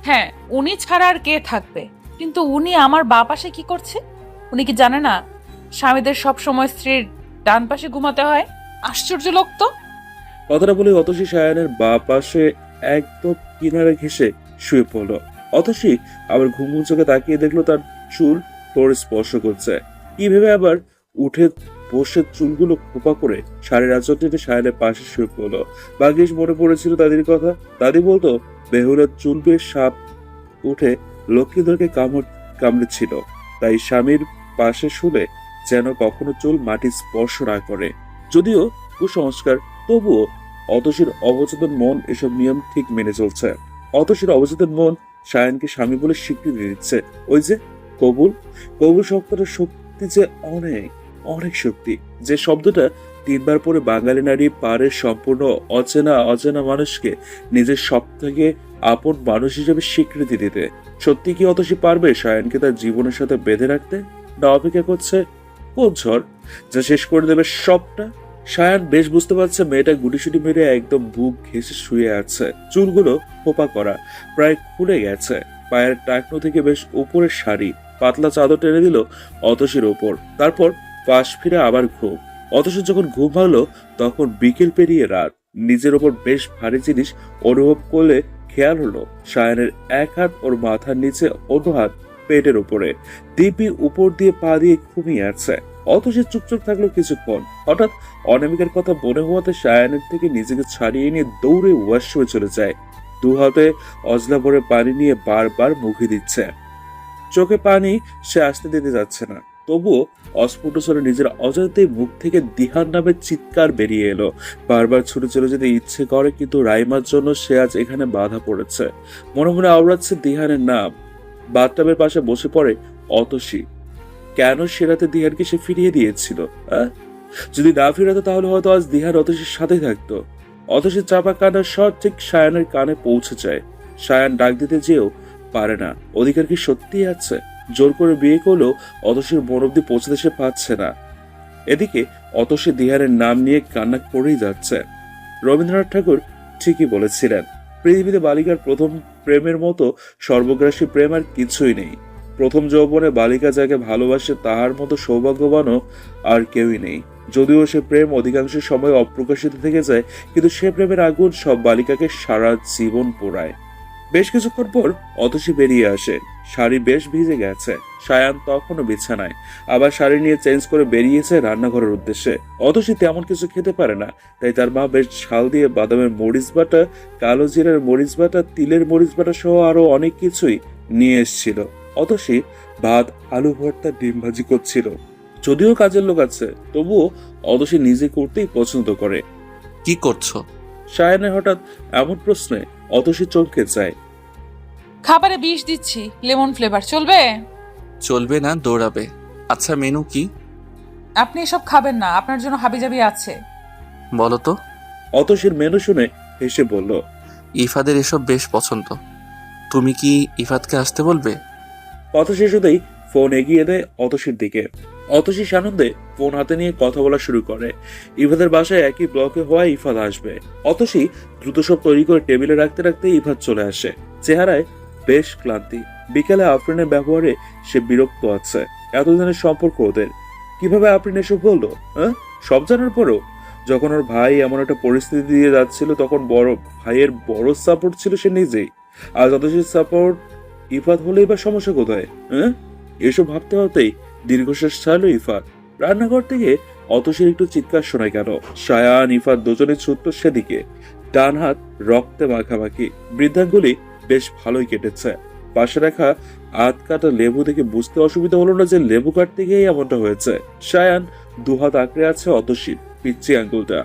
হ্যাঁ উনি ছাড়া আর কে থাকবে, কিন্তু উনি আমার বা পাশে কি করছে? উনি কি জানে না স্বামীদের সব সময় স্ত্রীর ডান পাশে ঘুমাতে হয়? আশ্চর্য লোক তো। কথাটা বলে অতসী সায়ানের বা পাশে একদম কিনারে ঘেঁষে শুয়ে পড়লো। অতসী আবার ঘুম চোখে তাকিয়ে দেখলো তার চুল ফ্লোরে স্পর্শ করছে। কি ভেবে আবার উঠে বসে চুলগুলো খোপা করে শাড়ির আঁচল টেনে সায়ানের পাশে শুয়ে পড়লো। ভাগ্যিস মনে পড়েছিল দাদির কথা। দাদি বলতো বেহুলার চুল বেশ সাপ উঠে লক্ষ্মীধরকে কামড়েছিল, তাই স্বামীর পাশে শুলে যেন কখনো চুল মাটি স্পর্শ না করে। যদিও কুসংস্কার, তবুও অতসীর অবচেতন মন এসব নিয়ম ঠিক মেনে চলছে। অতসীর অবচেতন মন সায়ানকে স্বামী বলে স্বীকৃতি দিচ্ছে। ওই যে কবুল, কবুল শব্দটার শক্তি যে অনেক অনেক শক্তি। যে শব্দটা 3 বার পরে বাঙালি নারী পারে সম্পূর্ণ অচেনা মানুষকে নিজের সব থেকে আপন মানুষ হিসেবে স্বীকৃতি দিতে। সত্যি কি অতসী পারবে সায়ানকে তার জীবনের সাথে বেঁধে রাখতে, না অপেক্ষা করছে কোন ঝড় যা শেষ করে দেবে সবটা? সায়ান বেশ বুঝতে পারছে মেয়েটা গুটিসুটি মেরে একদম বুক ঘেঁষে শুয়ে আছে। চুলগুলো খোপা করা, প্রায় খুলে গেছে। পায়ের টাকনো থেকে বেশ উপরের শাড়ি, পাতলা চাদর টেনে দিল অতসীর ওপর। তারপর পাশ ফিরে আবার ঘুম। অতসী যখন ঘুম ভাঙলো তখন বিকেল পেরিয়ে রাত। নিজের ওপর বেশ ভারী জিনিস অনুভব করলে খেয়াল হলো সায়ানের এক হাত ওর মাথার নিচে, অন্য হাত পেটের উপরে। দিব্যি উপর দিয়ে পা দিয়ে ঘুমিয়ে আছে। অতসী চুপচাপ থাকলো কিছুক্ষণ। হঠাৎ অনামিকার কথা মনে হওয়াতে সায়ানের থেকে নিজেকে ছাড়িয়ে নিয়ে দৌড়ে ওয়াশরুমে চলে যায়। দু হাতে অজলা ভরে পানি নিয়ে বারবার মুখে দিচ্ছে। চোখে পানি সে আসতে দিতে যাচ্ছে না, তবুও অস্ফুট স্বরে নিজের অজান্তেই মুখ থেকে দিহার নামের চিৎকার বেরিয়ে এলো। বারবার ছুটে চলে যেতে ইচ্ছে করে, কিন্তু রাইমার জন্য সে আজ এখানে বাধা পড়েছে। মনে মনে আওড়াচ্ছে দিহানের নাম। বাথটাবের পাশে বসে পড়ে অতসী। কেন সে রাতে দিহানকে সে ফিরিয়ে দিয়েছিল? যদি না ফিরাতো তাহলে হয়তো আজ দিহান অতসীর সাথেই থাকতো। অতসীর চাপা কান্নার স্বর ঠিক সায়ানের কানে পৌঁছে যায়। সায়ান ডাক দিতে যেও পারে না। অধিকার কি সত্যিই আছে? জোর করে বিয়ে করলেও অতসীর মন অব্দি পৌঁছাতে সে পারছে না। এদিকে অতসী দিহানের নাম নিয়ে কান্না করেই যাচ্ছে। রবীন্দ্রনাথ ঠাকুর ঠিকই বলেছিলেন, পৃথিবীতে বালিকার প্রথম প্রেমের মতো সর্বগ্রাসী প্রেম আর কিছুই নেই। প্রথম যৌবনে বালিকা যাকে ভালোবাসে তাহার মতো সৌভাগ্যবানও আর কেউই নেই। যদিও সে প্রেম অধিকাংশ সময় অপ্রকাশিত থেকে যায়, কিন্তু সে প্রেমের আগুন সব বালিকাকে সারা জীবন পোড়ায়। বেশ কিছুক্ষণ পর অতসী বেরিয়ে আসে। শাড়ি বেশ ভিজে গেছে। সায়ান তখনও বিছানায়। আবার শাড়ি নিয়ে চেঞ্জ করে বেরিয়েছে রান্নাঘরের উদ্দেশ্যে। অতসী তেমন কিছু খেতে পারে না, তাই তার মা বেশ ঝাল দিয়ে বাদামের মরিচ বাটা, কালো জিরার মরিচ বাটা, তিলের মরিচ বাটা সহ আরো অনেক কিছুই নিয়ে এসেছিল। অতসী ভাত, আলু ভর্তা, ডিম ভাজি করছিল। যদিও কাজের লোক আছে, তবুও অতসী নিজে করতেই পছন্দ করে। কি করছো? সায়ানের হঠাৎ এমন প্রশ্নে অতসী চমকে যায়। খাবারে বিষ দিচ্ছি, লেমন ফ্লেভার, চলবে? চলবে না, দৌড়াবে। আচ্ছা, মেনু কি? আপনি এসব খাবেন না, আপনার জন্য হাবিজাবি আছে। বলো তো। অতসীর মেনু শুনে হেসে বলল, ইফাদের এসব বেশ পছন্দ। তুমি কি ইফাদকে আসতে বলবে? কথা শেষ হতেই ফোন এগিয়ে দেয় অতসীর দিকে। অতসী সানন্দে ফোন হাতে নিয়ে কথা বলা শুরু করে। ইফাদের বাসায় একই ব্লকে হওয়ায় ইফাদ আসবে। অতসী দ্রুত সব তৈরি করে টেবিলে রাখতে রাখতে ইফাদ চলে আসে। চেহারায় বেশ ক্লান্তি। বিকেলে আফরিনের ব্যবহারে সে বিরক্ত আছে। এতদিনের সম্পর্ক ওদের, কিভাবে আফরিন এসব বললো? সব জানার পরেও যখন ওর ভাই এমন একটা পরিস্থিতি দিয়ে যাচ্ছিল, তখন বড় ভাইয়ের বড় সাপোর্ট ছিল সে নিজেই। আর অতসীর সাপোর্ট ইফাদ হলেই বা সমস্যা কোথায়? এসব ভাবতে ভাবতেই দীর্ঘশ্বাস ছাড়লো ইফাদ। রান্নাঘর থেকে অতসীর একটু চিৎকার শোনায় গেল। সায়ান ইফাদ দুজনে ছুটল সেদিকে। ডান হাত রক্তে মাখামাখি। বৃদ্ধাঙ্গুলি বেশ ভালোই কেটেছে। পাশে রাখা আধ কাটা লেবু দেখে বুঝতে অসুবিধা হলো না যে লেবু কাটতে গিয়ে এমনটা হয়েছে। সায়ান দুহাত আঁকড়ে আছে অতসীর পিচ্ছি আঙ্গুলটা।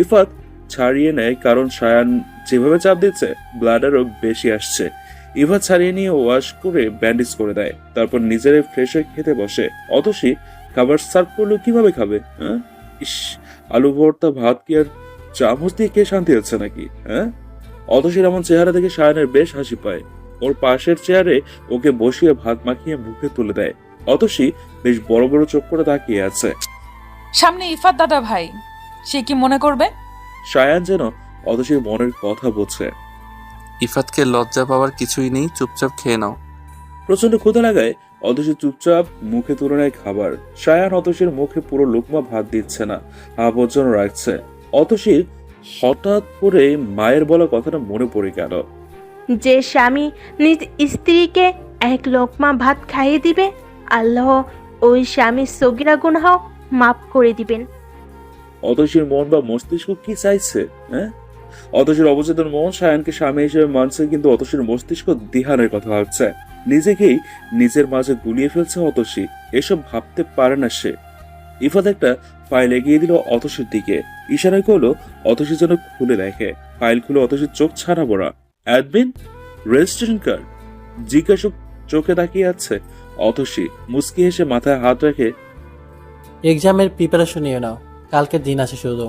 ইফাদ ছাড়িয়ে নেয়, কারণ সায়ান যেভাবে চাপ দিচ্ছে ব্লাডারও বেশি আসছে। ইফাদ ছাড়িয়ে নিয়ে ওয়াশ করে ব্যান্ডেজ করে দেয়। তারপর নিজের ফ্রেশ হয়ে খেতে বসে। অতসী খাবার সার্ভ করলো, কিভাবে খাবে? ইস, আলু ভর্তা ভাত কি আর চামচ দিয়ে কে শান্তি হচ্ছে নাকি? হ্যাঁ, অতসীর এমন চেহারা দেখে সায়ানের বেশ হাসি পায়। ওর পাশের চেয়ারে ওকে বসিয়ে ভাত মাখিয়ে মুখে তুলে দেয়। অতসী বেশ বড় বড় চোখ করে তাকিয়ে আছে। সামনে ইফাত দাদা ভাই, সে কি মনে করবে? সায়ান যেন অতসীর মনের কথা বোঝে। ইফাতকে লজ্জা পাওয়ার কিছুই নেই, চুপচাপ খেয়ে নাও। প্রচন্ড ক্ষুধা লাগায় অতসী চুপচাপ মুখে তুলে নেয় খাবার। সায়ান অতসীর মুখে পুরো লোকমা ভাত দিচ্ছে না, আবর্জন রাখছে। অতসীর হঠাৎ করে মায়ের বলা কথাটা মনে পড়ে গেল। যে স্বামী নিজ স্ত্রীকে এক লোকমা ভাত খাইয়ে দিবে, আল্লাহ ওই স্বামীর সগীরা গুনাহ মাফ করে দিবেন। অতসীর মন বা মস্তিষ্ক কি চাইছে? হ্যাঁ, অতসীর অবচেতন মন সায়ানকে স্বামী হিসেবে মানছে, কিন্তু অতসীর মস্তিষ্ক দিহানের কথা ভাবছে। নিজেকেই নিজের মাঝে গুলিয়ে ফেলছে অতসী। এসব ভাবতে পারে না সে। ইফাত একটা ফাইল এগিয়ে দিল অতসীর দিকে, ইশারায় করলো অতসী যেন খুলে দেখে। ফাইল খুলে অতসীর চোখ ছানা বড়া। অ্যাডমিন, রেজিস্ট্রেশন কার্ড, জিজ্ঞাসক চোখে তাকিয়ে আছে অতসী। মুচকি হেসে মাথায় হাত রেখে, এক্সামের প্রিপারেশন নিয়ে নাও, কালকে দিন আছে শুধু।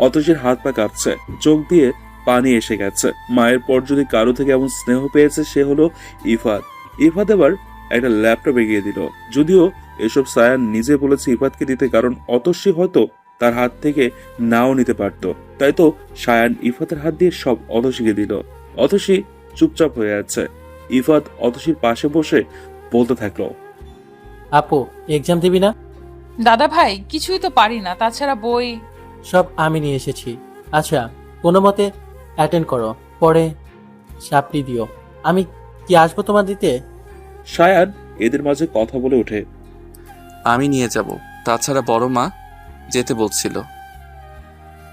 অতসীর হাত পা কাঁপছে, চোখ দিয়ে পানি এসে গেছে। মায়ের পর যদি কারো থেকে এমন স্নেহ পেয়েছে সে হলো ইফাত। ইফাত এবার একটা ল্যাপটপ এগিয়ে দিল। যদিও এসব সায়ান নিজে বলেছে ইফাতকে দিতে, কারণ অতসী হয়তো তার হাত থেকে নাও নিতে পারত। তাই তো সায়ান ইফাতের হাত দিয়ে সব অতসীকে দিল। অতসী চুপচাপ হয়ে আছে। ইফাত অতসীর পাশে বসে বলতে থাকলো, আপু এক্সাম দিবি না? দাদা ভাই কিছুই তো পারি না, তাছাড়া বই। সব আমি নিয়ে এসেছি। আচ্ছা, কোনো মতে অ্যাটেন্ড করো, পরে সাপ্লি দিও। আমি কি আসবো তোমার দিতে? সায়ান এদের মাঝে কথা বলে ওঠে, আমি নিয়ে যাব, তাছাড়া বড় মা যেতে বলছিল।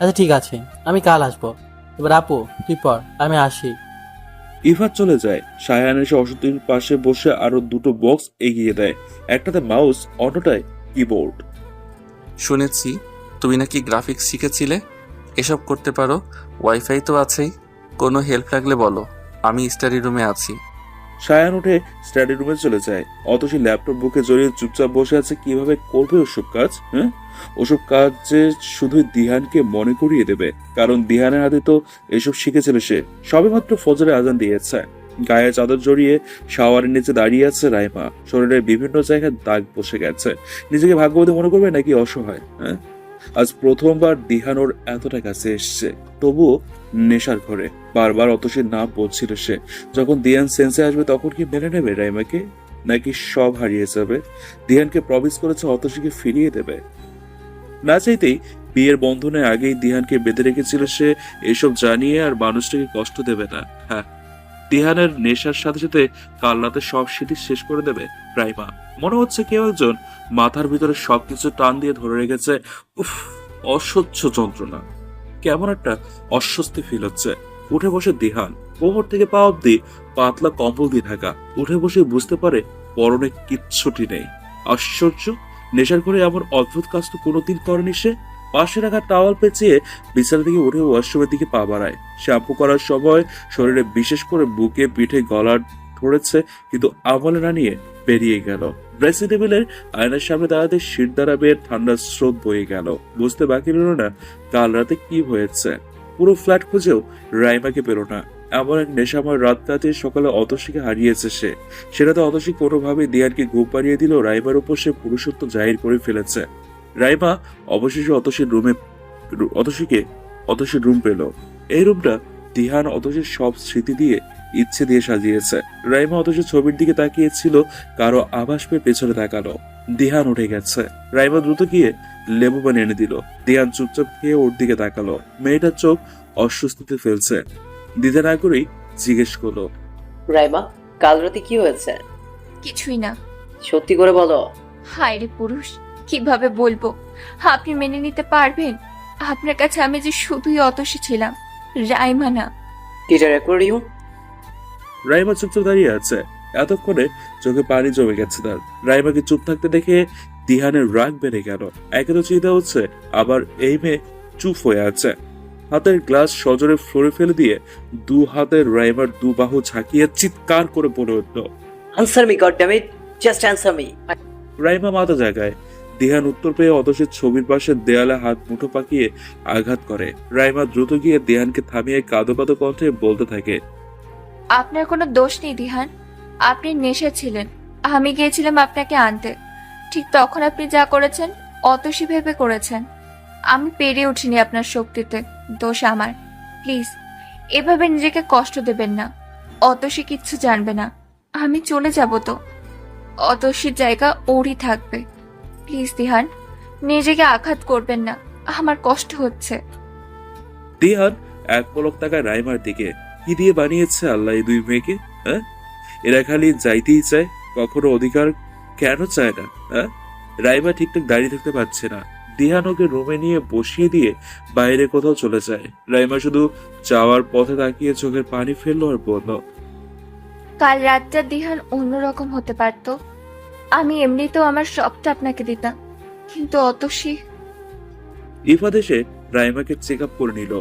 আচ্ছা ঠিক আছে, আমি কাল আসবো। এবার আপু তুই পর, আমি আসি। ইফাত চলে যায়। সায়ান এসে অসতীর পাশে বসে আরো দুটো বক্স এগিয়ে দেয়। একটাতে মাউস, অন্যটায় কিবোর্ড। শুনেছি তুমি নাকি গ্রাফিক্স শিখেছিলে, এসব করতে পারো। ওয়াইফাই তো আছেই, কোনো হেল্প লাগলে বলো, আমি স্টাডি রুমে আছি। সায়ান উঠে স্টাডি রুমে চলে যায়। অতসী ল্যাপটপ বুকে জড়িয়ে চুপচাপ বসে আছে। কিভাবে করবে ওসব কাজ? হ্যাঁ, ওসব কাজ যে শুধু দিহানকে মনে করিয়ে দেবে, কারণ দিহানের হাতে তো এসব শিখেছিল সে। সবেমাত্র ফজরের আজান দিয়েছে। গায়ে চাদর জড়িয়ে শাওয়ারের নিচে দাঁড়িয়ে আছে রাইমা। শরীরের বিভিন্ন জায়গায় দাগ বসে গেছে। নিজেকে ভাগ্যবতী মনে করবে নাকি অসহায়? হ্যাঁ, আজ প্রথমবার দিহান ওর এতটা কাছে এসছে, তবুও নেশার ঘরে। বারবার অতসীর নাম বলছিল সে। যখন দিহান সেন্সে আসবে তখন কি মেনে নেবে রাইমাকে, নাকি সব হারিয়ে যাবে? দিহানকে প্রমিস করেছে অতসীকে ফিরিয়ে দেবে। না চাইতেই বিয়ের বন্ধনের আগেই দিহানকে বেঁধে রেখেছিল সে। এসব জানিয়ে আর মানুষটাকে কষ্ট দেবে না। হ্যাঁ, দিহানের নেশার সাথে সাথে কাল রাতে সব স্মৃতি শেষ করে দেবে রাইমা। মনে হচ্ছে কেউ একজন মাথার ভিতরে সবকিছু টান দিয়ে ধরে রেখেছে। উফ, অসহ্য যন্ত্রণা। কেমন একটা অস্বস্তি ফিল হচ্ছে। উঠে বসে দিহান, কোমর থেকে পা অব্দি পাতলা কম্বল দিয়ে ঢাকা। উঠে বসে বুঝতে পারে পরনে কিচ্ছুটি নেই। আশ্চর্য, নেশার করে এমন অদ্ভুত কাজ তো কোনোদিন করেনি সে। পাশে রাখা টাওয়াল পেঁচিয়ে বিছানা থেকে উঠে ওয়াশরুমের দিকে পা বাড়ায়। শ্যাম্পু করার সময় শরীরে বিশেষ করে বুকে পিঠে গলা ধরেছে, কিন্তু আমলে না নিয়ে বেরিয়ে গেল। ড্রেসিং টেবিলের আয়নার সামনে দাঁড়াতে শীত দ্বারা বের ঠান্ডার স্রোত বয়ে গেল। বুঝতে বাকি রইল না কাল রাতে কি হয়েছে। পুরো ফ্ল্যাট খুঁজেও রাইমাকে পেল না। এমন এক নেশাময় রাত কাটিয়ে সকালে অতসীকে হারিয়েছে সে। সেটাতে অতসী কোনোভাবে দিয়ানকে ঘুম পাড়িয়ে দিল। রাইমার উপর সে পুরুষত্ব জাহির করে ফেলেছে। রাইমা অবশেষে অতসীর রুম পেল। এই রুমটা দিহান অতসীর সব স্মৃতি দিয়ে ইচ্ছে দিয়ে সাজিয়েছে। রাইমা অতসীর ছবির দিকে তাকিয়েছিল, কারো আভাস পেয়ে পেছনে তাকালো। দিহান উঠে গেছে। রাইমা দ্রুত গিয়ে লেবু পানি এনে দিল। দিহান চুপচাপ খেয়ে ওর দিকে তাকালো। মেয়েটার চোখ অস্বস্তিতে ফেলছে। দ্বিধা না করেই জিজ্ঞেস করলো, রাইমা, কাল রাতে কি হয়েছে? কিছুই না। সত্যি করে বলো। হায় রে পুরুষ, কিভাবে বলবো? আপনি মেনে নিতে পারবেন? আপনার কাছে আমি যে শুধুই অতসী ছিলাম, রাইমা না। Teacher aquarium. রাইমা চুপচাপ দাঁড়িয়ে আছে। এতক্ষণে চোখে পানি জমে গেছে তার। রাইমাকে চুপ থাকতে দেখে দিহানের রাগ বেড়ে গেল। একে তো চিন্তা হচ্ছে, আবার এই মেয়ে চুপ হয়ে আছে। হাতের গ্লাস সজোরে ফ্লোরে ফেলে দিয়ে দু হাতের রাইমার দু বাহু ঝাঁকিয়ে চিৎকার করে বলে উঠল, answer me, god damn it, just answer me. Raima মাথা জাগায়। দিহান উত্তর পেয়ে অতসীর ছবির পাশে দেয়ালে হাত মুঠো পাকিয়ে আঘাত করে। রাইমা দ্রুত গিয়ে দিহানকে থামিয়ে কাঁদো কাঁদো কণ্ঠে বলতে থাকে, আপনার কোনো দোষ নেই দিহান, আপনি নেশে ছিলেন। আমি গিয়েছিলাম আপনাকে আনতে, ঠিক তখন আপনি যা করেছেন অতসী ভেবে করেছেন। আমি পেরে উঠিনি আপনার শক্তিতে, দোষ আমার। প্লিজ এভাবে নিজেকে কষ্ট দেবেন না। অতসী কিচ্ছু জানবে না, আমি চলে যাব তো। অতসীর জায়গা ওরই থাকবে। প্লিজ দিহান, নিজেকে আঘাত করবেন না, আমার কষ্ট হচ্ছে। দিহান এক পলক তাকায় রাইমার দিকে। কি দিয়ে বানিয়েছে আল্লাহ এই দুই মেয়েকে? হ্যাঁ, এরা খালি যাইতেই চায়, কখনো অধিকার কেন চায় না? হ্যাঁ, রাইমা ঠিকঠাক দাঁড়িয়ে থাকতে পারছে না। দিহান ওকে রুমে নিয়ে বসিয়ে দিয়ে বাইরে কোথাও চলে যায়। রাইমা শুধু যাওয়ার পথে তাকিয়ে চোখের পানি ফেললো আর বলল, কাল রাতটা দিহান অন্যরকম হতে পারতো। আমি এমনিতেও আমার সবটা আপনাকে দিতাম, কিন্তু অতসী। ইফাত এসে রাইমাকে চেক আপ করে নিল।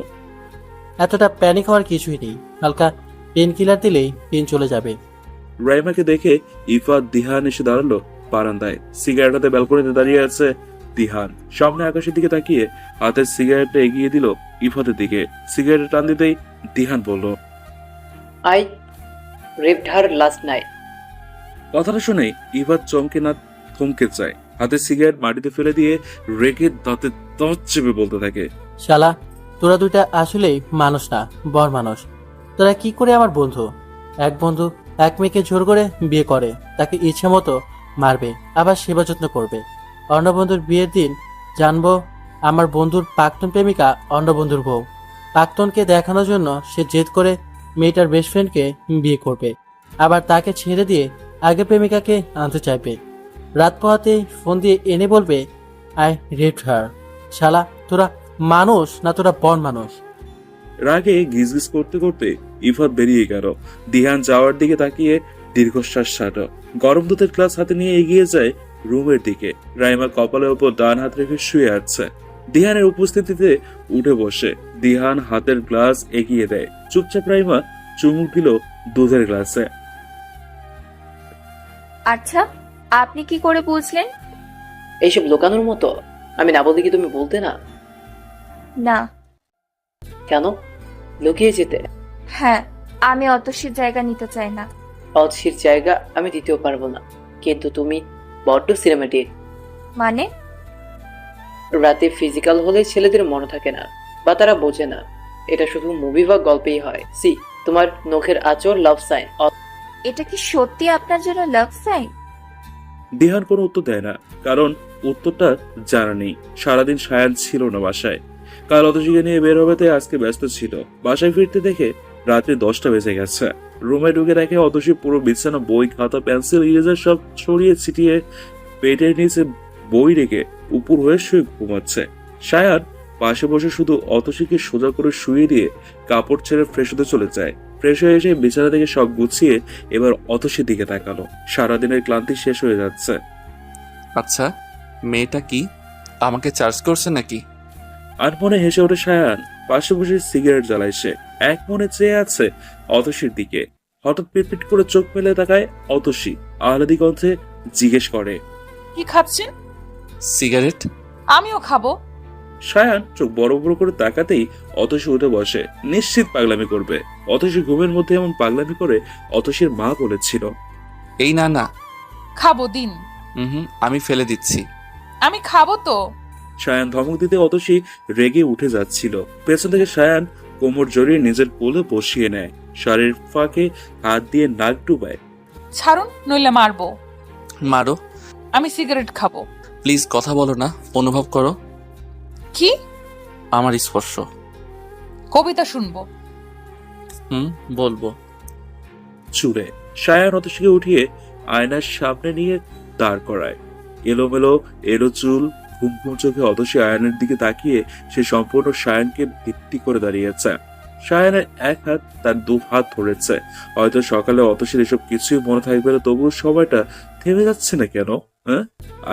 এতটা প্যানিক হওয়ার কিছুই নেই, হালকা পেন কিলার দিলেই পেন চলে যাবে। রাইমাকে দেখে ইফাত দিহান এসে দাঁড়ালো বারান্দায়। সিগারেট হাতে ব্যালকনিতে দাঁড়িয়ে আছে দিহান। সামনে আকাশের দিকে তাকিয়ে হাতের সিগারেটটা এগিয়ে দিল ইফাতের দিকে। সিগারেট টান দিতেই দিহান বলল, I raped her last night. কথাটা শুনেই ইফাত চমকে না থমকে যায়। হাতের সিগারেট মাটিতে ফেলে দিয়ে রেগে দাঁতে দাঁত চেপে বলতে থাকে, শালা, তোরা দুইটা আসলেই মানুষ না, বর মানুষ। তোরা কি করে আমার বন্ধু? এক বন্ধু এক মেয়েকে জোর করে বিয়ে করে, তাকে ইচ্ছে মতো মারবে, আবার সেবা যত্ন করবে। অন্য বন্ধুর বিয়ের দিন জানবো আমার বন্ধুর প্রাক্তন প্রেমিকা অন্য বন্ধুর বউ। প্রাক্তনকে দেখানোর জন্য সে জেদ করে মেয়েটার বেস্ট ফ্রেন্ডকে বিয়ে করবে, আবার তাকে ছেড়ে দিয়ে আগে প্রেমিকাকে আনতে চাইবে। রাত পোহাতে ফোন দিয়ে এনে বলবে আই রেপড হার। শালা, তোরা মানুষ না তোরা বন মানুষ? রাগে গিজগিজ করতে করতে ইফাত বেরিয়ে গেল। দিহান যাওয়ার দিকে তাকিয়ে দীর্ঘশ্বাস ছাড়ল। গরম দুধের গ্লাস হাতে নিয়ে এগিয়ে যায় রুমের দিকে। রাইমা কপালের উপর ডান হাত রেখে শুয়ে আছে। দিহানের উপস্থিতিতে উঠে বসে দিহান হাতের গ্লাস এগিয়ে দেয়। চুপচাপ রাইমা চুমুক দিল দুধের গ্লাসে। আচ্ছা, আপনি কি করে বুঝলেন? এইসব লুকানোর মতো? আমি না বলতে কি তুমি বলতে না? না। কেন লুকিয়ে যেতে? হ্যাঁ, আমি অতসীর জায়গা নিতে চাই না। অতসীর জায়গা আমি দিতেও পারবো না, কিন্তু তুমি বড্ড সিনেমাটিক। মানে? রাতে ফিজিক্যাল হলে ছেলেদের মনে থাকে না, বা তারা বোঝে না। এটা শুধু মুভি বা গল্পেই হয়। সি, তোমার নখের আঁচড় লাভ সাইন। এটা কি সত্যি আপনার জন্য লাভ সাইন? দিহান কোনো উত্তর দেয় না, কারণ উত্তরটা জানা নেই। সারাদিন সায়ান ছিল না বাসায়। কাল অতসীকে নিয়ে বের হবে তাই আজকে ব্যস্ত ছিল। বাসায় ফিরতে দেখে রাত্রি 10টা বেজে গেছে। রুমে ঢুকে দেখে অতসী পুরো বিছানা, বই, খাতা, পেন্সিল, ইরেজার সব ছড়িয়ে ছিটিয়ে পেটের নিচে বই রেখে উপর হয়ে শুয়ে ঘুমাচ্ছে। সায়ান পাশে বসে শুধু অতসীকে সোজা করে শুয়ে দিয়ে কাপড় ছেড়ে ফ্রেশ হতে চলে যায়। ফ্রেশ হয়ে এসে বিছানা থেকে সব গুছিয়ে এবার অতসীর দিকে তাকালো। সারাদিনের ক্লান্তি শেষ হয়ে যাচ্ছে। আচ্ছা, মেয়েটা কি আমাকে চার্জ করছে নাকি? আনমনে হেসে ওঠে সায়ান। পাশে বসে সিগারেট জ্বালায় সে। এক মনে চেয়ে আছে অতসীর দিকে। হঠাৎ পিটপিট করে চোখ মেলে তাকায় অতসী। আহ্লাদি কণ্ঠে জিজ্ঞেস করে, কি খাচ্ছেন? সিগারেট। আমিও খাবো। সায়ান চোখ বড় বড় করে তাকাতেই অতসী উঠে বসে। নিশ্চিত পাগলামি করবে। অতসী ঘুমের মধ্যে এমন পাগলামি করে অতসীর মা বলেছিল। এই না না, খাবো দিন। আমি ফেলে দিচ্ছি। আমি খাবো তো। সায়ান ধমক দিতে অতসী রেগে উঠে যাচ্ছিল। পেছন থেকে সায়ান কোমর জড়িয়ে নিজের কোলে বসিয়ে নেয়। শাড়ির ফাঁকে হাত দিয়ে নাক ডুবায়। ছাড়ুন, নইলে মারবো। মারো। আমি সিগারেট খাবো। প্লিজ কথা বলো না, অনুভব করো কি? আমার স্পর্শ। কবিতা শুনবো। বলবো। চুলে সায়ান অতসীকে উঠিয়ে আয়নার সামনে নিয়ে দাঁড় করায়। এলোমেলো এলো চুল, ঘুম ঘুম চোখে অতসী আয়নের দিকে তাকিয়ে সে সম্পূর্ণ সায়ানকে ভিত্তি করে দাঁড়িয়েছে। সায়ানের এক হাত তার দু হাত ধরেছে। হয়তো সকালে অতসীর এসব কিছুই মনে থাকবে না, তবুও সময়টা থেমে যাচ্ছে না কেন? হ্যাঁ,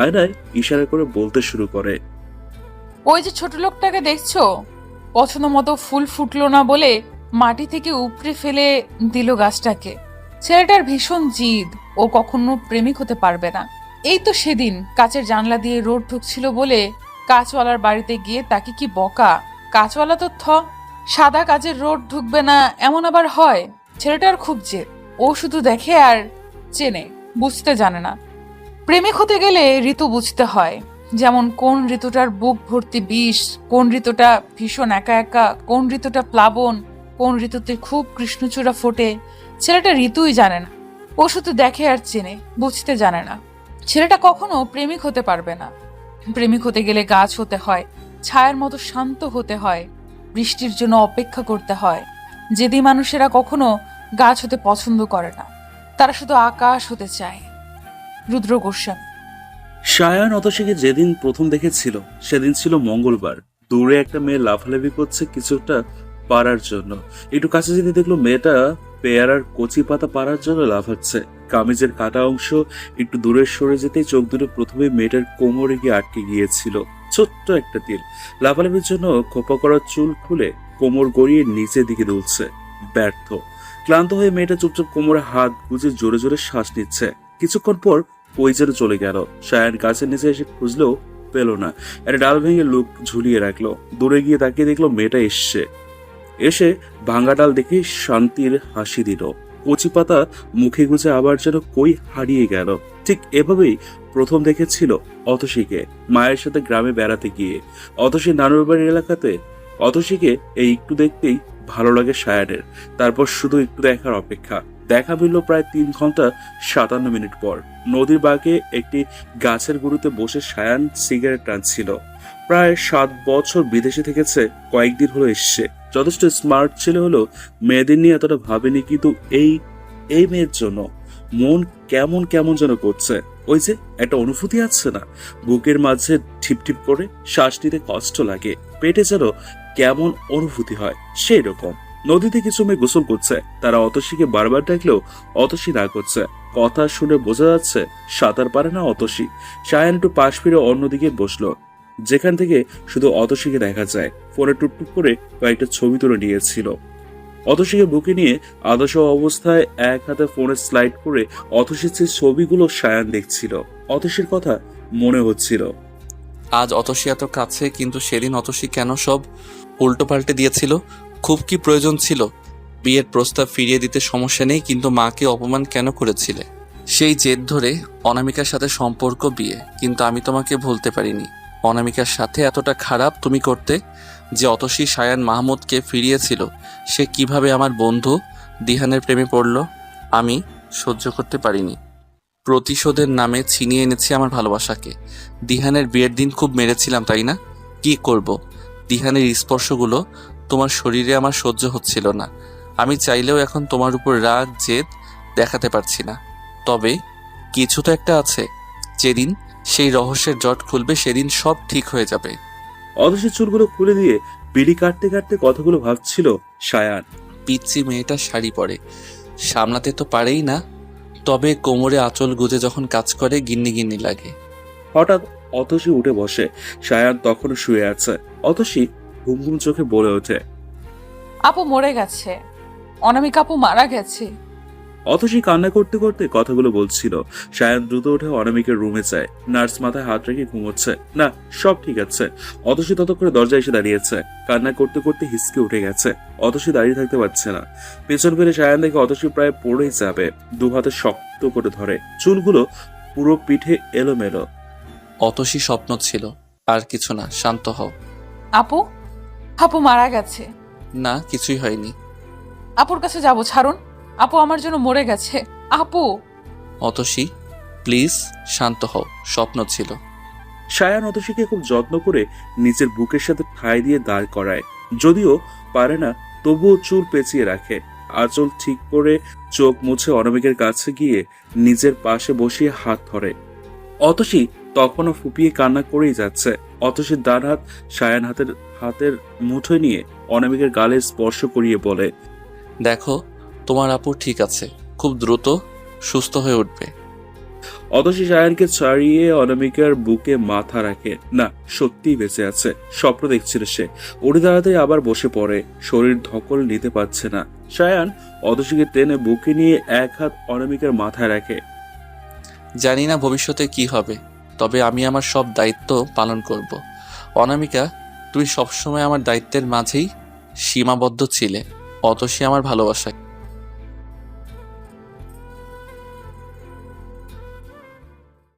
আয়নায় ইশারা করে বলতে শুরু করে, ওই যে ছোট লোকটাকে দেখছো, পছন্দ মতো ফুল ফুটলো না বলে মাটি থেকে উপড়ে ফেলে দিল গাছটাকে। ছেলেটার ভীষণ জিদ, ও কখনো প্রেমিক হতে পারবে না। এই তো সেদিন কাচের জানলা দিয়ে রোদ ঢুকছিল বলে কাচওয়ালার বাড়িতে গিয়ে তাকে কি বকা। কাচওয়ালা তো সাদা কাচের রোদ ঢুকবে না এমন আবার হয়। ছেলেটার খুব জেদ, ও শুধু দেখে আর চেনে, বুঝতে জানে না। প্রেমিক হতে গেলে ঋতু বুঝতে হয়, যেমন কোন ঋতুটার বুক ভর্তি বিষ, কোন ঋতুটা ভীষণ একা একা, কোন ঋতুটা প্লাবন, কোন ঋতুতে খুব কৃষ্ণচূড়া ফোটে। ছেলেটা ঋতুই জানে না, ও শুধু দেখে আর চেনে, বুঝতে জানে না। ছেলেটা কখনো প্রেমিক হতে পারবে না। প্রেমিক হতে গেলে গাছ হতে হয়, ছায়ার মতো শান্ত হতে হয়, বৃষ্টির জন্য অপেক্ষা করতে হয়। যেদি মানুষেরা কখনো গাছ হতে পছন্দ করে না, তারা শুধু আকাশ হতে চায়। রুদ্র গোস্বামী। সায়ান অতসীকে যেদিন প্রথম দেখেছিল সেদিন ছিল মঙ্গলবার। দূরে একটা মেয়ে লাফালাফি করছে কিছুটা পারার জন্য। একটু কাছে যেতে দেখলো মেয়েটা পেয়ারার কচি পাতা পারার জন্য লাফাচ্ছে। কামিজের কাটা অংশ একটু দূরে সরে যেতেই চোখ দুটো প্রথমে মেয়েটার কোমরে গিয়ে আটকে গিয়েছিল। ছোট্ট একটা তিল। লাফালাফির জন্য খোপা করা চুল খুলে কোমর গড়িয়ে নিচের দিকে দুলছে। ব্যর্থ। ক্লান্ত হয়ে মেয়েটা চুপচাপ কোমরে হাত গুজে জোরে জোরে শ্বাস নিচ্ছে। কিছুক্ষণ পর ওই যেন চলে গেল। সায়ান গাছের নিচে এসে খুঁজলেও পেল না। একটা ডাল ভেঙে লুক ঝুলিয়ে রাখলো। দূরে গিয়ে তাকিয়ে দেখলো মেয়েটা এসে ভাঙা ডাল দেখে শান্তির হাসি দিল। কচি পাতা মুখে গুজে আবার যেন কই হারিয়ে গেল। ঠিক এভাবেই প্রথম দেখেছিল অতসীকে মায়ের সাথে গ্রামে বেড়াতে গিয়ে। অতসী নানুর বাড়ির এলাকাতে। অতসীকে এই একটু দেখতেই ভালো লাগে সায়ানের। তারপর শুধু একটু দেখার অপেক্ষা। দেখা মিলল প্রায় 3 ঘন্টা 57 মিনিট পর। নদীর বাঁকে একটি গাছের গুঁড়িতে বসে সায়ান সিগারেট টানছিল। প্রায় 7 বছর বিদেশে থেকেছে, কয়েকদিন হলো এসছে। যথেষ্ট স্মার্ট ছেলে হলো, মেয়েদের নিয়ে এতটা ভাবেনি, কিন্তু এই মেয়ের জন্য মন কেমন কেমন যেন করছে। ওই যে একটা অনুভূতি আছে না, বুকের মাঝে ঠিপঠিপ করে শ্বাস নিতে কষ্ট লাগে, পেটে যেন কেমন অনুভূতি হয় সেই রকম। নদীতে কিছু মেয়ে গোসল করছে, তারা অতসীকে বারবার ডাকলেও অতসী না করছে। কথা শুনে বোঝা যাচ্ছে সাঁতার পারে না অতসী। সায়ান একটু পাশ ফিরে অন্যদিকে বসলো, যেখান থেকে শুধু অতসীকে দেখা যায়। ফোনে টুকটুক করে কয়েকটা ছবি তুলে নিয়েছিল। অতসীকে বুকে নিয়ে আদর্শ অবস্থায় এক হাতে ফোনে স্লাইড করে অতসীর সেই ছবিগুলো সায়ান দেখছিল। অতসীর কথা মনে হচ্ছিল। আজ অতসী এত কাছে, কিন্তু সেদিন অতসী কেন সব উল্টো পাল্টে দিয়েছিল? খুব কি প্রয়োজন ছিল? বিয়ের প্রস্তাব ফিরিয়ে দিতে সমস্যা নেই, কিন্তু মাকে অপমান কেন করেছিলে? সেই জেদ ধরে অনামিকার সাথে সম্পর্ক, বিয়ে। কিন্তু আমি তোমাকে ভুলতে পারিনি। অনামিকার সাথে এতটা খারাপ তুমি করতে? যে অতসী সায়ান মাহমুদকে ফিরিয়েছিল, সে কিভাবে আমার বন্ধু দিহানের প্রেমে পড়ল? আমি সহ্য করতে পারিনি। প্রতিশোধের নামে ছিনিয়ে এনেছি আমার ভালোবাসাকে। দিহানের বিয়ের দিন খুব মেরেছিলাম, তাই না? কি করব? দিহানের স্পর্শগুলো তোমার শরীরে আমার সহ্য হচ্ছিল না। আমি চাইলেও এখন তোমার উপর রাগ জেদ দেখাতে পারছি না। তবে কিছু তো একটা আছে, যেদিন সেই রহস্যের জট খুলবে সেদিন সব ঠিক হয়ে যাবে। অতসীর চুলগুলো খুলে দিয়ে বিড়ি কাটতে কাটতে কথাগুলো ভাবছিল সায়ান। পিচ্ছি মেয়েটা শাড়ি পরে, সামলাতে তো পারেই না, তবে কোমরে আঁচল গুজে যখন কাজ করে গিন্নি গিন্নি লাগে। হঠাৎ অতসী উঠে বসে। সায়ান তখনও শুয়ে আছে। অতসী ঘুম ঘুম চোখে বলে ওঠে, আপু মরে গেছে, অনামিকা আপু মারা গেছে। অতসী কান্না করতে করতে কথাগুলো বলছিল। সায়ান দ্রুত উঠে অনামিকার রুমে যায়। নার্স মাথায় হাত রেখে ঘুমোচ্ছে। না, সব ঠিক আছে। অতসী ততক্ষণে দরজায় এসে দাঁড়িয়েছে। কান্না করতে করতে হিসকে উঠে গেছে। অতসী দাঁড়িয়ে থাকতে পারছে না। পেছন ফিরে সায়ান দেখে অতসী প্রায় পড়েই যাবে। দু হাতে শক্ত করে ধরে, চুলগুলো পুরো পিঠে এলোমেলো। অতসী স্বপ্ন ছিল, আর কিছু না, শান্ত হও। আপু আপু মারা গেছে। না, কিছুই হয়নি। আপুর কাছে যাব, ছাড়ুন। আপু আমার জন্য মরে গেছে। আপু। অতসী প্লিজ শান্ত হও, স্বপ্ন ছিল। সায়ান অতসীকে খুব যত্ন করে নিজের বুকের সাথে ঠাই দিয়ে দাঁড় করায়। যদিও পারে না, তবুও চুল পেঁচিয়ে রাখে। আঁচল ঠিক করে চোখ মুছে অনামিকার কাছে গিয়ে নিজের পাশে বসিয়ে হাত ধরে। অতসী তখনও ফুপিয়ে কান্না করেই যাচ্ছে। অতসীর ডান হাত সায়ান হাতের মুঠোয় নিয়ে অনামিকার গালে স্পর্শ করিয়ে বলে, দেখো তোমার আপু ঠিক আছে, খুব দ্রুত সুস্থ হয়ে উঠবে। অতসী সায়ানকে ছাড়িয়ে অনামিকার বুকে মাথা রাখে। না, সত্যিই বেঁচে আছে। স্বপ্ন দেখছিল সে। উঠে দাঁড়াতে আবার বসে পড়ে। শরীর ধকল নিতে পারছে না। সায়ান অতসীকে টেনে বুকে নিয়ে এক হাত অনামিকার মাথায় রাখে। জানি না ভবিষ্যতে কি হবে, তবে আমি আমার সব দায়িত্ব পালন করব। অনামিকা, তুমি সবসময় আমার দায়িত্বের মাঝেই সীমাবদ্ধ ছিলে, অতসী আমার ভালোবাসা।